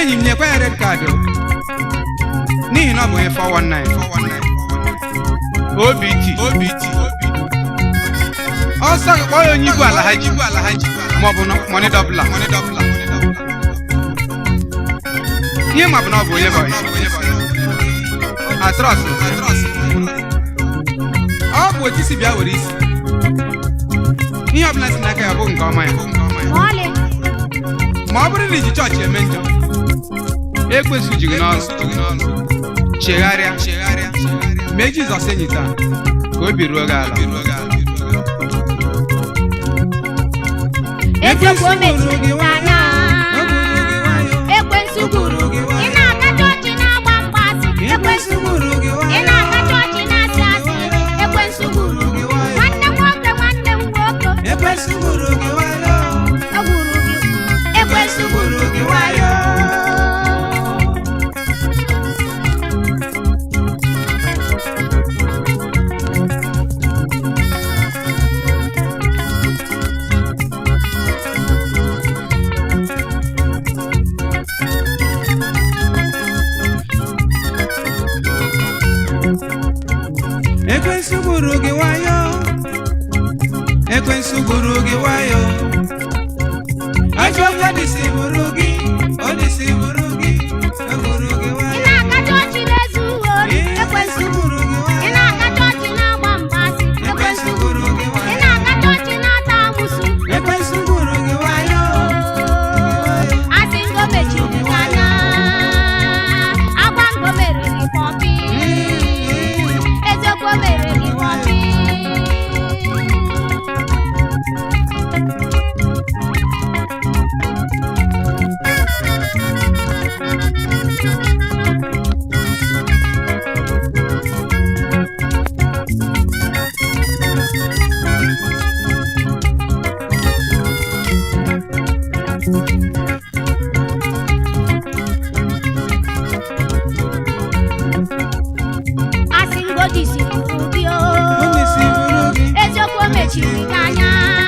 enyi m nyekwa ya red card n'ihi na ọ bụ onye 419 OBT ọsọ gị kpọọ ya onye igwe ala ha ji ma ọ bụ money doubler ihe ma bụ na ọ bụ onye bọyị atros ọ bụ otu isi bịa were isi ihe ọ bụla si n'aka ya bụ nke ọma ya ma ọ bụrụ na iji chọọchị eme njọ ekwensu ji gị n'ọrụ chegharịa mee Jizọs enyi taa ka obi ruo gị ala eziokwu o mechiri gị anya ekwensu gburu gị ị na-aga chọọchị na-agba mgbasị ekwensu gburu gị ị na-aga chọọchị na-asị asị ekwensu gburu gị nwanne m nwoke ekwensu gburu gị wayo o gburu gị ekwensu gburu gị wayo ekwensu gburu gị wayo ekwensu gburu gị wayo ajọ onye dịsị gburu gị ọ dịsị gburu gị o gburu gị wayo ị na-aga chọọchị na-ezu ori ekwensu gburu gị wayo ị na-aga chọọchị na-agba mgbasị ekwensu gburu gị wayo ị na-aga chọọchị na-ata amụsụ ekwensu gburu gị wayo asị ngo mechiri gị anya agwa ngo mere gị pọpị eziokwu mere gị pọpị asị ngo dịsị gburu gị o eziokwu mechiri gị anya